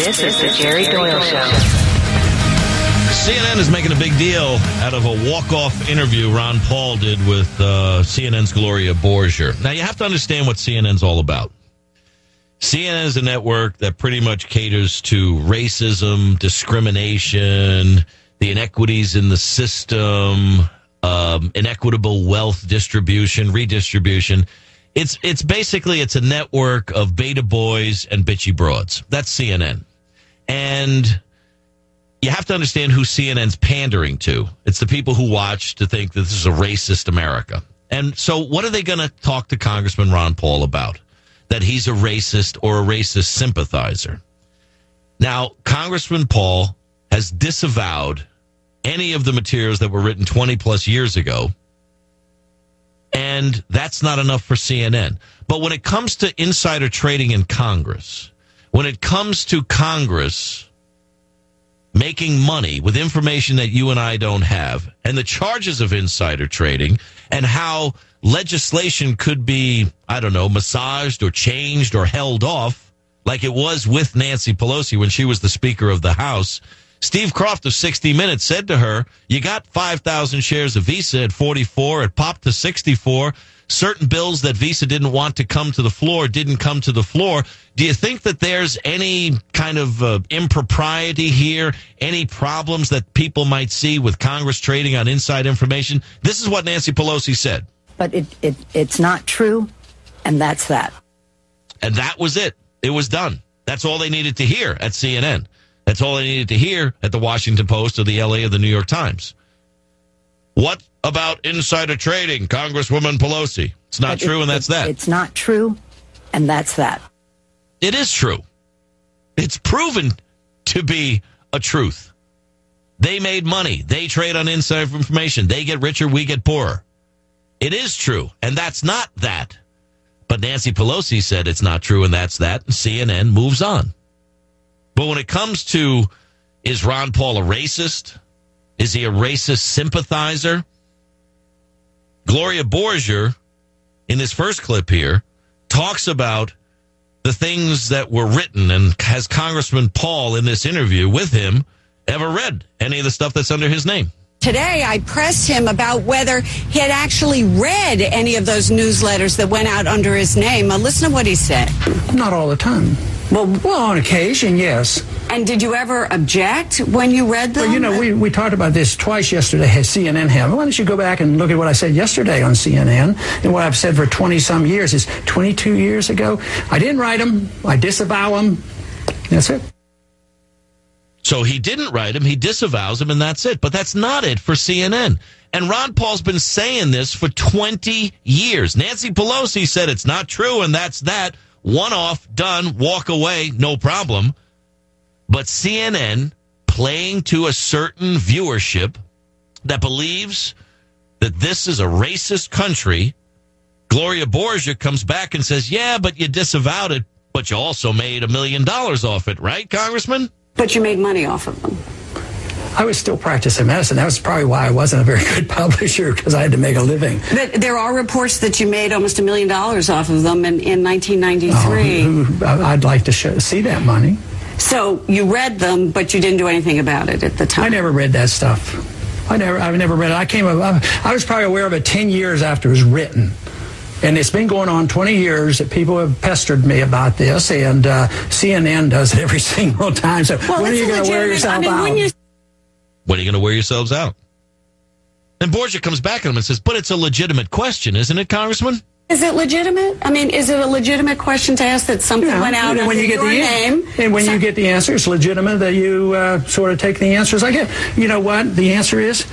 This is the Jerry Doyle Show. CNN is making a big deal out of a walk-off interview Ron Paul did with CNN's Gloria Borger. Now, you have to understand what CNN's all about. CNN is a network that pretty much caters to racism, discrimination, the inequities in the system, inequitable wealth distribution, redistribution. It's basically a network of beta boys and bitchy broads. That's CNN. And you have to understand who CNN's pandering to. It's the people who watch to think that this is a racist America. And so what are they going to talk to Congressman Ron Paul about? That he's a racist or a racist sympathizer. Now, Congressman Paul has disavowed any of the materials that were written 20 plus years ago. And that's not enough for CNN. But when it comes to insider trading in Congress, when it comes to Congress making money with information that you and I don't have, and the charges of insider trading, and how legislation could be, I don't know, massaged or changed or held off, like it was with Nancy Pelosi when she was the Speaker of the House. Steve Kroft of 60 Minutes said to her, you got 5,000 shares of Visa at 44, it popped to 64. Certain bills that Visa didn't want to come to the floor didn't come to the floor. Do you think that there's any kind of impropriety here, any problems that people might see with Congress trading on inside information? This is what Nancy Pelosi said. But it's not true, and that's that. And that was it. It was done. That's all they needed to hear at CNN. That's all they needed to hear at the Washington Post or the LA or the New York Times. What about insider trading, Congresswoman Pelosi? It's not true, and that's that. It's not true, and that's that. It is true. It's proven to be a truth. They made money. They trade on inside information. They get richer, we get poorer. It is true, and that's not that. But Nancy Pelosi said it's not true, and that's that, and CNN moves on. But when it comes to, is Ron Paul a racist? Is he a racist sympathizer? Gloria Borger, in this first clip here, talks about the things that were written, and has Congressman Paul in this interview with him ever read any of the stuff that's under his name? Today, I pressed him about whether he had actually read any of those newsletters that went out under his name. Listen to what he said. Not all the time. Well, on occasion, yes. And did you ever object when you read them? Well, you know, we talked about this twice yesterday at CNN. Why don't you go back and look at what I said yesterday on CNN and what I've said for 20-some years. It's 22 years ago. I didn't write them. I disavow them. That's it. So he didn't write him, he disavows him, and that's it. But that's not it for CNN. And Ron Paul's been saying this for 20 years. Nancy Pelosi said it's not true, and that's that. One off, done, walk away, no problem. But CNN, playing to a certain viewership that believes that this is a racist country, Gloria Borger comes back and says, yeah, but you disavowed it, but you also made $1 million off it, right, Congressman? But you made money off of them. I was still practicing medicine. That was probably why I wasn't a very good publisher, because I had to make a living. But there are reports that you made almost $1 million off of them in 1993. I'd like to see that money. So you read them, but you didn't do anything about it at the time. I never read that stuff. I've never read it. I was probably aware of it 10 years after it was written. And it's been going on 20 years that people have pestered me about this, and CNN does it every single time. So when are you going to wear yourself out? When are you going to wear yourselves out? And Borgia comes back at him and says, but it's a legitimate question, isn't it, Congressman? Is it legitimate? I mean, is it a legitimate question to ask that something went out under your name? And when you get the answer, it's legitimate that you sort of take the answers I get. You know what? The answer is,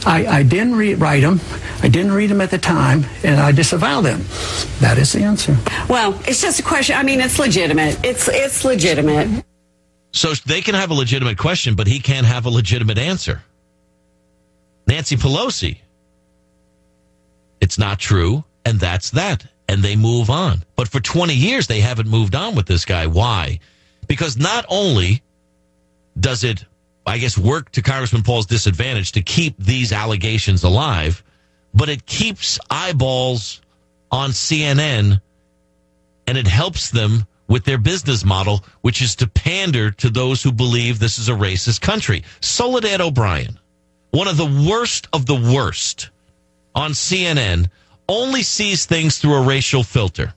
I didn't write them. I didn't read them at the time, and I disavow them. That is the answer. Well, it's just a question. I mean, it's legitimate. It's legitimate. So they can have a legitimate question, but he can't have a legitimate answer. Nancy Pelosi, it's not true, and that's that. And they move on. But for 20 years, they haven't moved on with this guy. Why? Because not only does it, I guess, work to Congressman Paul's disadvantage to keep these allegations alive, but it keeps eyeballs on CNN, and it helps them with their business model, which is to pander to those who believe this is a racist country. Soledad O'Brien, one of the worst on CNN, only sees things through a racial filter.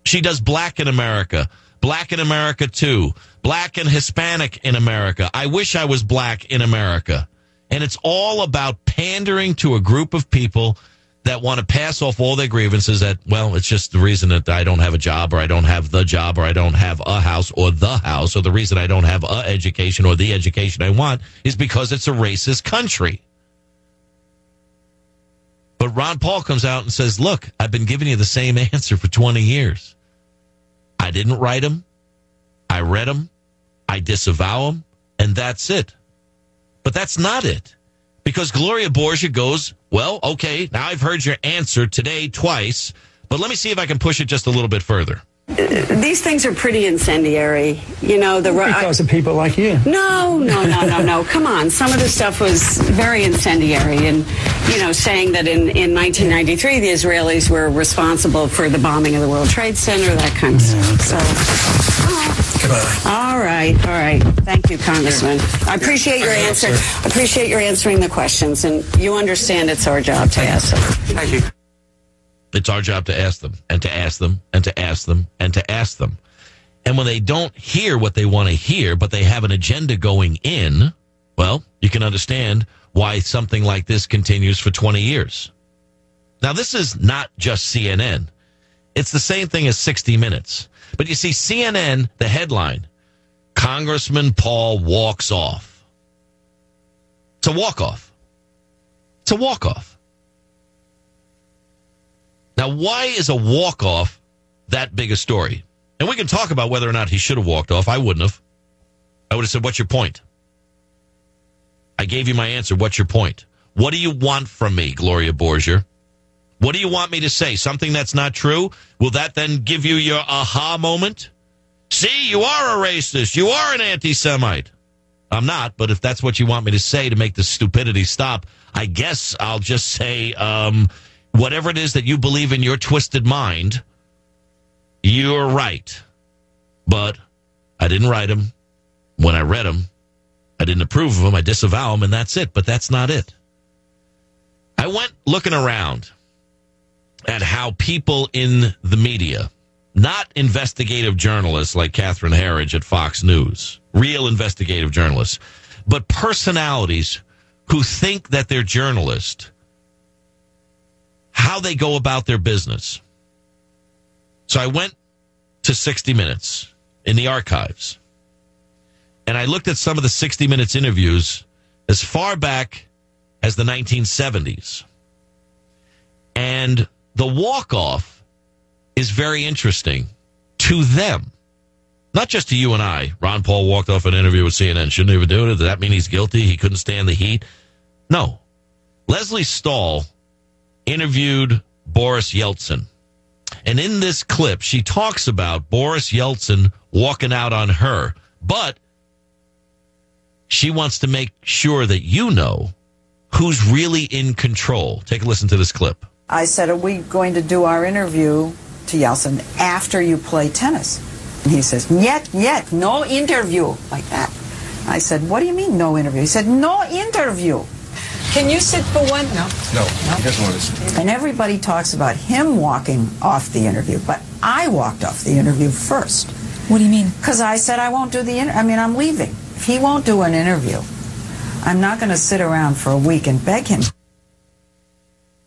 She does Black in America 2, Black and Hispanic in America, I wish I was Black in America. And it's all about pandering to a group of people that want to pass off all their grievances that, well, it's just the reason that I don't have a job, or I don't have the job, or I don't have a house, or the house, or the reason I don't have a education or the education I want is because it's a racist country. But Ron Paul comes out and says, look, I've been giving you the same answer for 20 years. I didn't write them. I read them. I disavow them. And that's it. But that's not it. Because Gloria Borgia goes, well, okay, now I've heard your answer today twice, but let me see if I can push it just a little bit further. These things are pretty incendiary. You know, because of people like you. No. Come on. Some of the stuff was very incendiary. And, you know, saying that in 1993, the Israelis were responsible for the bombing of the World Trade Center, that kind of stuff. So, goodbye. All right. Thank you, Congressman. I appreciate your answer. I appreciate your answering the questions. And you understand it's our job to ask them. Thank you. It's our job to ask them, and to ask them, and to ask them, and to ask them. And when they don't hear what they want to hear, but they have an agenda going in, well, you can understand why something like this continues for 20 years. Now, this is not just CNN. It's the same thing as 60 Minutes. But you see, CNN, the headline, Congressman Paul walks off. It's a walk-off. It's a walk-off. Now, why is a walk-off that big a story? And we can talk about whether or not he should have walked off. I wouldn't have. I would have said, what's your point? I gave you my answer. What's your point? What do you want from me, Gloria Borgia? What do you want me to say? Something that's not true? Will that then give you your aha moment? See, you are a racist. You are an anti-Semite. I'm not, but if that's what you want me to say to make the stupidity stop, I guess I'll just say, whatever it is that you believe in your twisted mind, you're right. But I didn't write them. When I read them, I didn't approve of them. I disavow them, and that's it. But that's not it. I went looking around at how people in the media, not investigative journalists like Catherine Herridge at Fox News, real investigative journalists, but personalities who think that they're journalists, how they go about their business. So I went to 60 Minutes in the archives, and I looked at some of the 60 Minutes interviews as far back as the 1970s. And the walk-off is very interesting to them. Not just to you and I. Ron Paul walked off an interview with CNN. Shouldn't even do it. Does that mean he's guilty? He couldn't stand the heat? No. Leslie Stahl interviewed Boris Yeltsin. And in this clip, she talks about Boris Yeltsin walking out on her. But she wants to make sure that you know who's really in control. Take a listen to this clip. I said, are we going to do our interview to Yeltsin after you play tennis? And he says, yet, no interview, like that. I said, what do you mean, no interview? He said, no interview. Can you sit for one? No. He doesn't want to sit. And everybody talks about him walking off the interview, but I walked off the interview first. What do you mean? Because I said I won't do the interview. I mean, I'm leaving. If he won't do an interview, I'm not going to sit around for a week and beg him.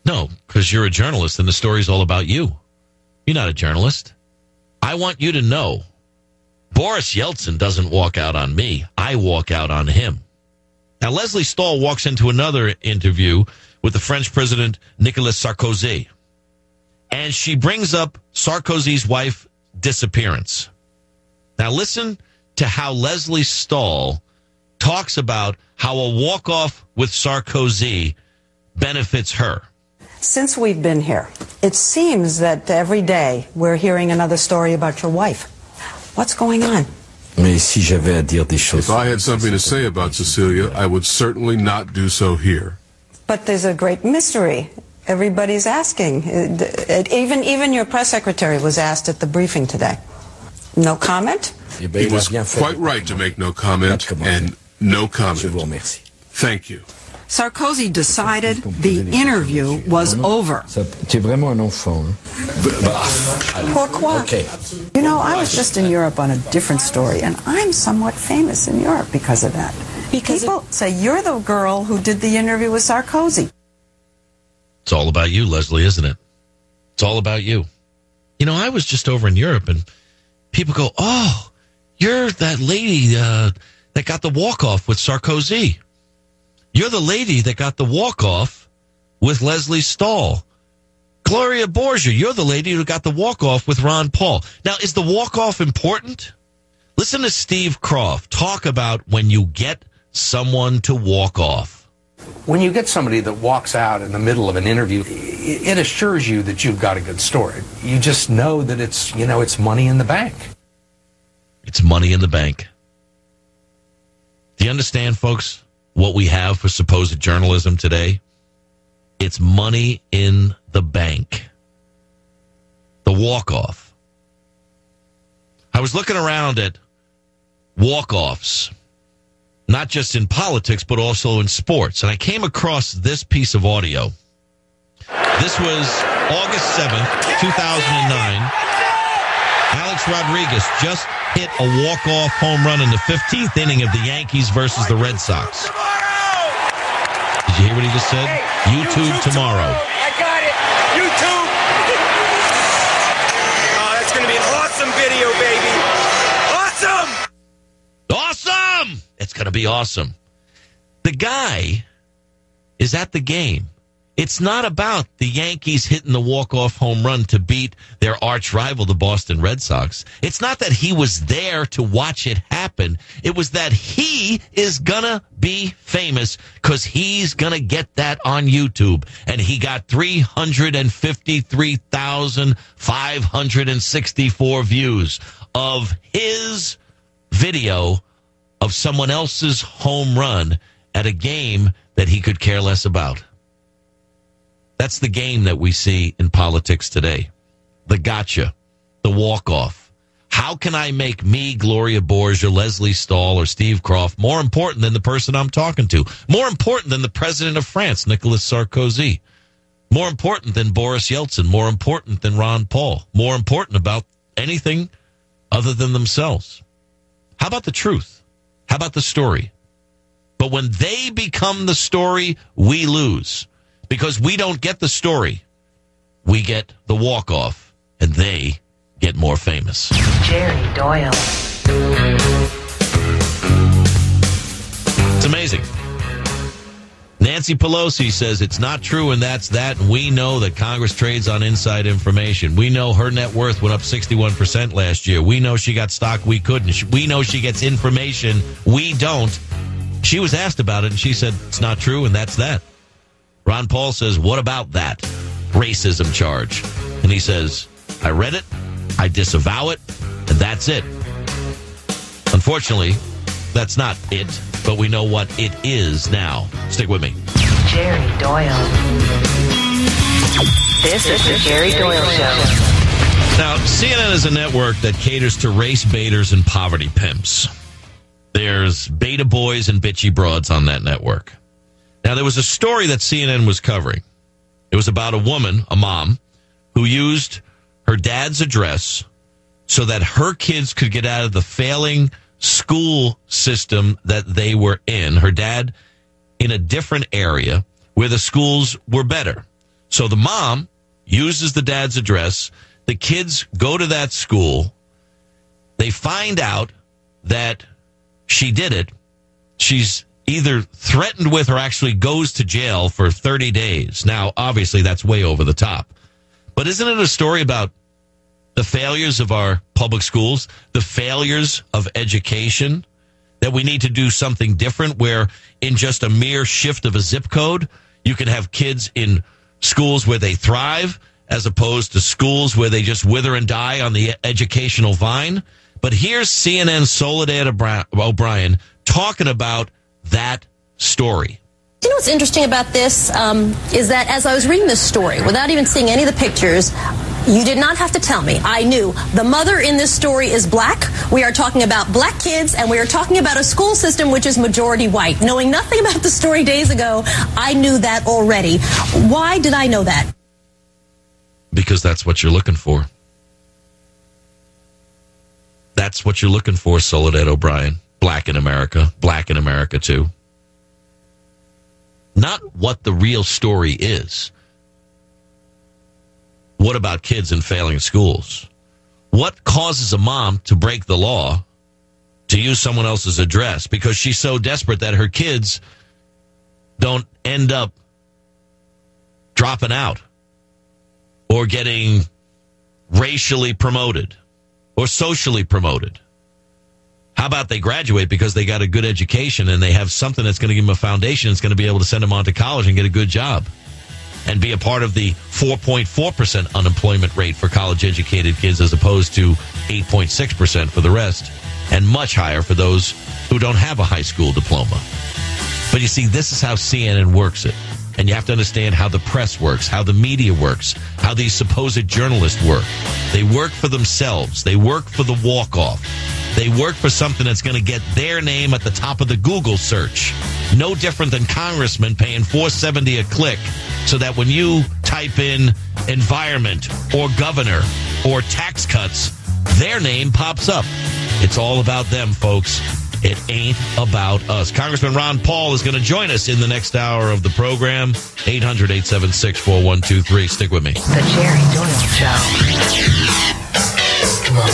No, because you're a journalist and the story's all about you. You're not a journalist. I want you to know Boris Yeltsin doesn't walk out on me. I walk out on him. Now, Leslie Stahl walks into another interview with the French president, Nicolas Sarkozy. And she brings up Sarkozy's wife's disappearance. Now, listen to how Leslie Stahl talks about how a walk-off with Sarkozy benefits her. Since we've been here, it seems that every day we're hearing another story about your wife. What's going on? If I had something to say about Cecilia, I would certainly not do so here. But there's a great mystery. Everybody's asking. Even your press secretary was asked at the briefing today. No comment? He was quite right to make no comment, and no comment. Thank you. Sarkozy decided the interview was over. Tu es vraiment un enfant. Pourquoi? Okay. You know, I was just in Europe on a different story, and I'm somewhat famous in Europe because of that. People say, you're the girl who did the interview with Sarkozy. It's all about you, Leslie, isn't it? It's all about you. You know, I was just over in Europe, and people go, oh, you're that lady that got the walk-off with Sarkozy. You're the lady that got the walk-off with Leslie Stahl. Gloria Borgia, you're the lady who got the walk-off with Ron Paul. Now, is the walk-off important? Listen to Steve Croft talk about when you get someone to walk off. When you get somebody that walks out in the middle of an interview, it assures you that you've got a good story. You just know that it's money in the bank. It's money in the bank. Do you understand, folks, what we have for supposed journalism today? It's money in the bank. The walk-off. I was looking around at walk-offs, not just in politics, but also in sports, and I came across this piece of audio. This was August 7th, 2009. Alex Rodriguez just hit a walk-off home run in the 15th inning of the Yankees versus the Red Sox. Did you hear what he just said? YouTube tomorrow. I got it. YouTube. Oh, that's going to be an awesome video, baby. Awesome. Awesome. It's going to be awesome. The guy is at the game. It's not about the Yankees hitting the walk-off home run to beat their arch rival, the Boston Red Sox. It's not that he was there to watch it happen. It was that he is going to be famous because he's going to get that on YouTube. And he got 353,564 views of his video of someone else's home run at a game that he could care less about. That's the game that we see in politics today. The gotcha, the walk-off. How can I make me, Gloria Borgia, Leslie Stahl, or Steve Croft more important than the person I'm talking to? More important than the president of France, Nicolas Sarkozy? More important than Boris Yeltsin? More important than Ron Paul? More important about anything other than themselves? How about the truth? How about the story? But when they become the story, we lose. Because we don't get the story. We get the walk-off, and they get more famous. Jerry Doyle. It's amazing. Nancy Pelosi says it's not true, and that's that. And we know that Congress trades on inside information. We know her net worth went up 61% last year. We know she got stock we couldn't. We know she gets information we don't. She was asked about it, and she said it's not true, and that's that. Ron Paul says, what about that racism charge? And he says, I read it, I disavow it, and that's it. Unfortunately, that's not it, but we know what it is now. Stick with me. Jerry Doyle. This is the Jerry Doyle Show. Now, CNN is a network that caters to race baiters and poverty pimps. There's beta boys and bitchy broads on that network. Now, there was a story that CNN was covering. It was about a woman, a mom, who used her dad's address so that her kids could get out of the failing school system that they were in. Her dad in a different area where the schools were better. So the mom uses the dad's address. The kids go to that school. They find out that she did it. She's either threatened with or actually goes to jail for 30 days. Now, obviously, that's way over the top. But isn't it a story about the failures of our public schools, the failures of education, that we need to do something different where in just a mere shift of a zip code, you can have kids in schools where they thrive as opposed to schools where they just wither and die on the educational vine? But here's CNN's Soledad O'Brien talking about that story. You know what's interesting about this is that as I was reading this story, without even seeing any of the pictures, You did not have to tell me. I knew. The mother in this story is black. We are talking about black kids, and we are talking about a school system which is majority white. Knowing nothing about the story days ago, I knew that already. Why did I know that? Because that's what you're looking for. That's what you're looking for, Soledad O'Brien. Black in America too. Not what the real story is. What about kids in failing schools? What causes a mom to break the law to use someone else's address because she's so desperate that her kids don't end up dropping out or getting racially promoted or socially promoted? How about they graduate because they got a good education and they have something that's going to give them a foundation that's going to be able to send them on to college and get a good job and be a part of the 4.4% unemployment rate for college-educated kids as opposed to 8.6% for the rest, and much higher for those who don't have a high school diploma. But you see, this is how CNN works it. And you have to understand how the press works, how the media works, how these supposed journalists work. They work for themselves. They work for the walk-off. They work for something that's going to get their name at the top of the Google search. No different than congressmen paying $4.70 a click so that when you type in environment or governor or tax cuts, their name pops up. It's all about them, folks. It ain't about us. Congressman Ron Paul is going to join us in the next hour of the program. 800-876-4123. Stick with me. The Jerry Doyle Show. Come on.